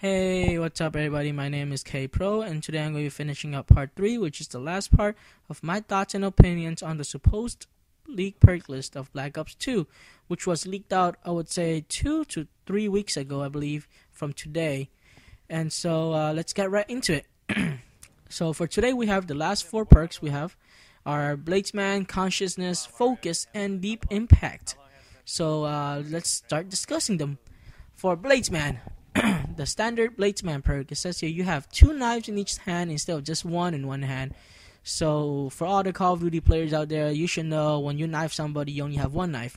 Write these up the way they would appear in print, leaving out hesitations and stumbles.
Hey, what's up everybody? My name is K Pro, and today I'm going to be finishing up part 3, which is the last part of my thoughts and opinions on the supposed leaked perk list of Black Ops 2, which was leaked out, I would say, 2 to 3 weeks ago, I believe, from today. And so, let's get right into it. So for today, we have the last 4 perks we have are Bladesman, Consciousness, Focus, and Deep Impact. So, let's start discussing them. For Bladesman, the standard Bladesman perk, it says here you have 2 knives in each hand instead of just 1 in one hand. So for all the Call of Duty players out there, you should know when you knife somebody, you only have 1 knife.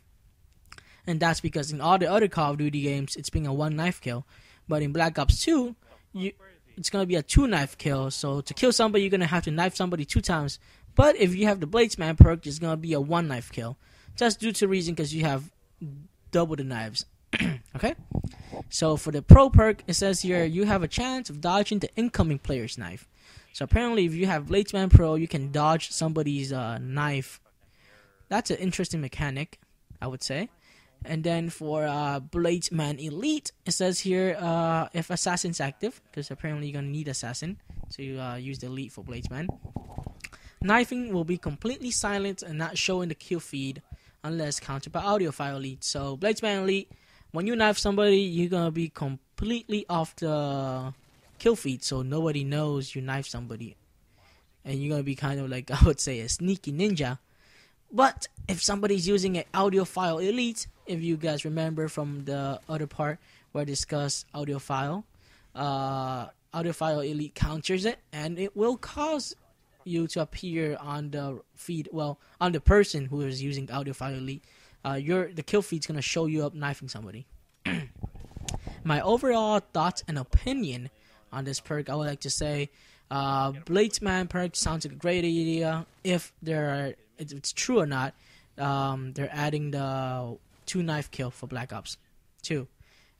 And that's because in all the other Call of Duty games, it's being a 1 knife kill. But in Black Ops 2, it's going to be a 2 knife kill. So to kill somebody, you're going to have to knife somebody 2 times. But if you have the Bladesman perk, it's going to be a 1 knife kill. Just due to the reason because you have double the knives. Okay? So for the Pro perk, it says here you have a chance of dodging the incoming player's knife. So apparently if you have Bladesman Pro, you can dodge somebody's knife. That's an interesting mechanic, I would say. And then for Bladesman Elite, it says here if Assassin's active, because apparently you're going to need Assassin to use the Elite for Bladesman. Knifing will be completely silent and not show in the kill feed unless countered by audio file Elite. So Bladesman Elite, when you knife somebody, you're going to be completely off the kill feed, so nobody knows you knife somebody. And you're going to be kind of like, I would say, a sneaky ninja. But if somebody's using an audio file Elite, if you guys remember from the other part where I discussed audio file Elite counters it, and it will cause you to appear on the feed, well, on the person who is using audio file Elite. The kill feed's gonna show you up knifing somebody. My overall thoughts and opinion on this perk, I would like to say, Bladesman perk sounds like a great idea. If it's true or not, they're adding the 2 knife kill for Black Ops 2,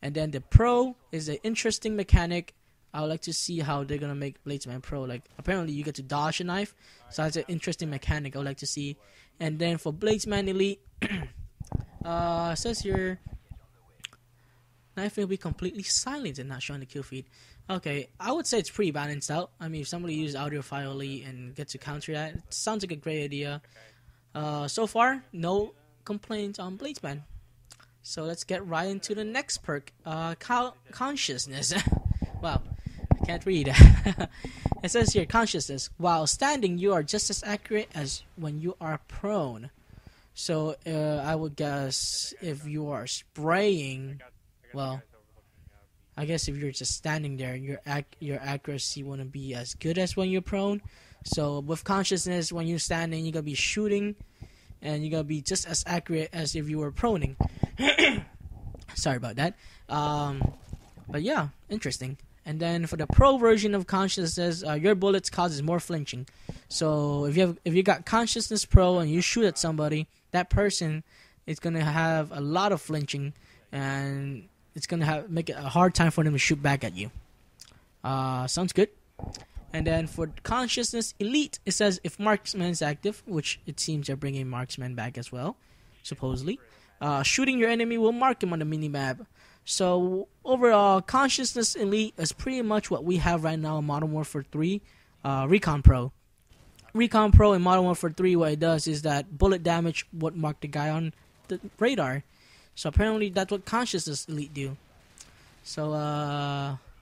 and then the Pro is an interesting mechanic. I would like to see how they're gonna make Bladesman Pro. Like apparently you get to dodge a knife, so that's an interesting mechanic I would like to see. And then for Bladesman Elite. It says here, knife will be completely silent and not showing the kill feed. Okay, I would say it's pretty balanced out. I mean, if somebody uses audio file Elite and gets to counter that, it sounds like a great idea. So far, no complaints on Bladesman. So let's get right into the next perk, Consciousness. Wow, I can't read. It says here, Consciousness. While standing, you are just as accurate as when you are prone. So I would guess if you are spraying, well, I guess if you're just standing there, your accuracy wouldn't be as good as when you're prone. So with Consciousness, when you're standing, you're gonna be shooting, and you're gonna be just as accurate as if you were proning. Sorry about that. But yeah, interesting. And then for the Pro version of Consciousness, your bullets causes more flinching. So if you got Consciousness Pro and you shoot at somebody, that person is gonna have a lot of flinching, and it's gonna make it a hard time for them to shoot back at you. Sounds good. And then for Consciousness Elite, it says if Marksman is active, which it seems they're bringing Marksman back as well, supposedly. Shooting your enemy will mark him on the minimap. So overall, Consciousness Elite is pretty much what we have right now in Modern Warfare 3, Recon Pro. Recon Pro in Modern Warfare 3, what it does is that bullet damage would mark the guy on the radar. So apparently that's what Consciousness Elite do. So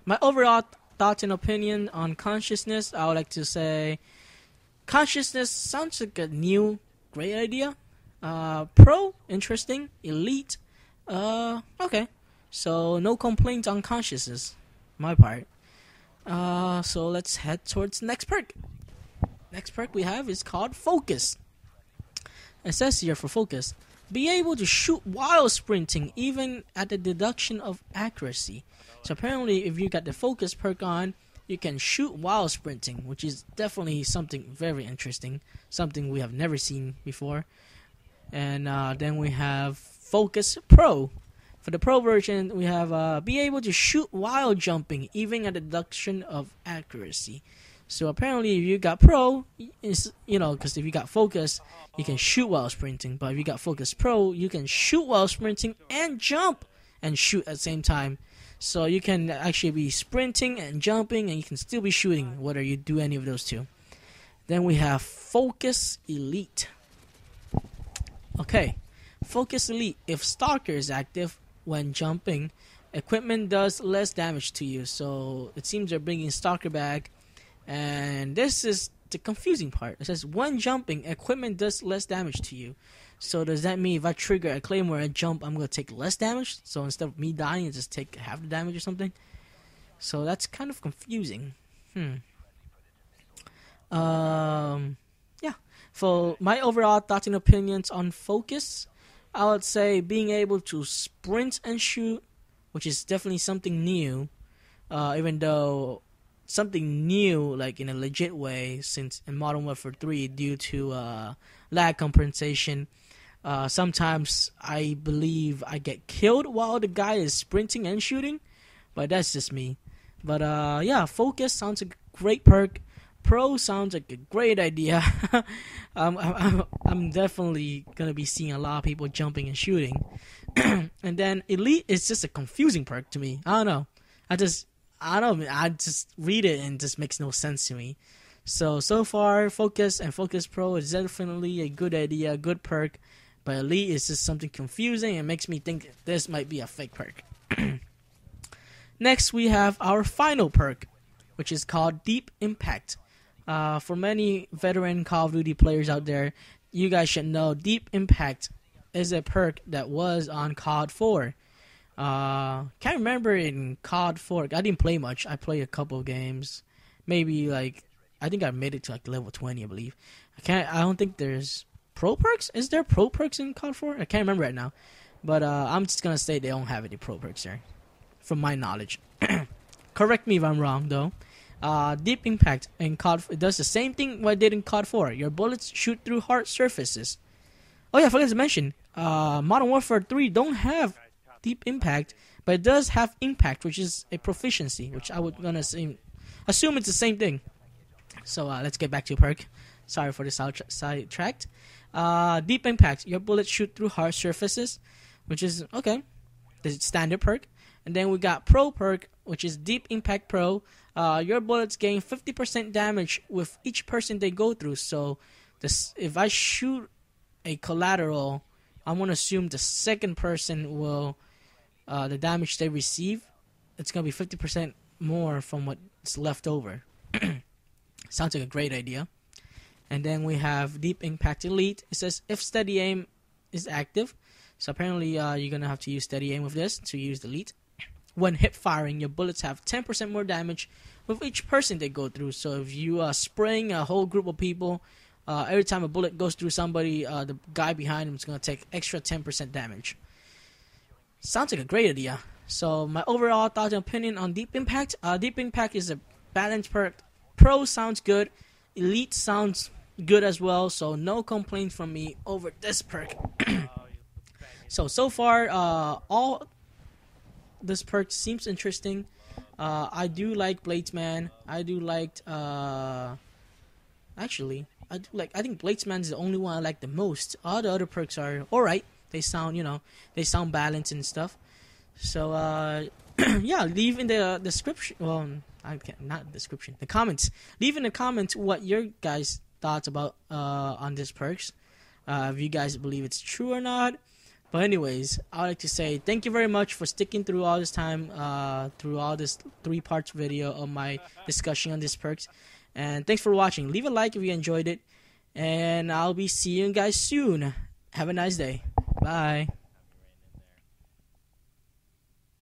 my overall thoughts and opinion on Consciousness, I would like to say Consciousness sounds like a new, great idea. Pro, interesting. Elite, okay. So no complaints on Consciousness, my part. So let's head towards the next perk. Next perk we have is called Focus. It says here for Focus, be able to shoot while sprinting even at the deduction of accuracy. So apparently if you got the Focus perk on, you can shoot while sprinting, which is definitely something very interesting, something we have never seen before. And then we have Focus Pro. For the Pro version, we have be able to shoot while jumping even at the deduction of accuracy. So apparently if you got Pro, because if you got Focus, you can shoot while sprinting. But if you got Focus Pro, you can shoot while sprinting and jump and shoot at the same time. So you can actually be sprinting and jumping, and you can still be shooting, whether you do any of those two. Then we have Focus Elite. Okay, Focus Elite. If Stalker is active when jumping, equipment does less damage to you. So it seems they're bringing Stalker back, and this is the confusing part. It says when jumping, equipment does less damage to you. So does that mean if I trigger a claymore and jump, I'm gonna take less damage? So instead of me dying, I just take half the damage or something? So that's kind of confusing. Yeah. For my overall thoughts and opinions on Focus, I would say being able to sprint and shoot, which is definitely something new. Even though something new, like in a legit way, since in Modern Warfare 3, due to lag compensation, sometimes I believe I get killed while the guy is sprinting and shooting, but that's just me. But yeah, Focus sounds like a great perk. Pro sounds like a great idea. I'm definitely gonna be seeing a lot of people jumping and shooting. And then Elite is just a confusing perk to me. I don't know. I just read it and it just makes no sense to me. So far, Focus and Focus Pro is definitely a good idea, a good perk. But Elite is just something confusing and makes me think this might be a fake perk. Next, we have our final perk, which is called Deep Impact. For many veteran Call of Duty players out there, you guys should know Deep Impact is a perk that was on COD 4. Can't remember in COD 4. I didn't play much. I played a couple of games. Maybe I think I made it to level 20, I believe. I don't think there's pro perks. Is there pro perks in COD 4? I can't remember right now. But I'm just gonna say they don't have any pro perks there, from my knowledge. Correct me if I'm wrong, though. Deep Impact in COD, it does the same thing what it did in COD 4. Your bullets shoot through hard surfaces. Oh yeah, I forgot to mention, Modern Warfare 3 don't have Deep Impact, but it does have Impact, which is a proficiency, which I would gonna assume it's the same thing. So let's get back to perk. Sorry for the sidetracked. Deep Impact, your bullets shoot through hard surfaces, which is okay, the standard perk. And then we got Pro perk, which is Deep Impact Pro. Your bullets gain 50% damage with each person they go through. So if I shoot a collateral, I'm going to assume the second person will, the damage they receive, it's going to be 50% more from what's left over. Sounds like a great idea. And then we have Deep Impact Elite. It says if steady aim is active. So apparently you're going to have to use steady aim with this to use the Elite. When hip firing, your bullets have 10% more damage with each person they go through. So if you are spraying a whole group of people, every time a bullet goes through somebody, the guy behind him is going to take extra 10% damage. Sounds like a great idea. So my overall thoughts and opinion on Deep Impact. Deep Impact is a balanced perk. Pro sounds good. Elite sounds good as well. So no complaints from me over this perk. So far, all this perk seems interesting. I do like Bladesman. I do like actually I think Bladesman is the only one I like the most. All the other perks are alright. They sound balanced and stuff. So yeah, leave in the description. Well, I can't, not description. The comments. Leave in the comments what your guys' thoughts about on these perks. If you guys believe it's true or not. But anyways, I'd like to say thank you very much for sticking through all this time, through all this 3 parts video of my discussion on these perks. And thanks for watching. Leave a like if you enjoyed it. And I'll be seeing you guys soon. Have a nice day. Bye.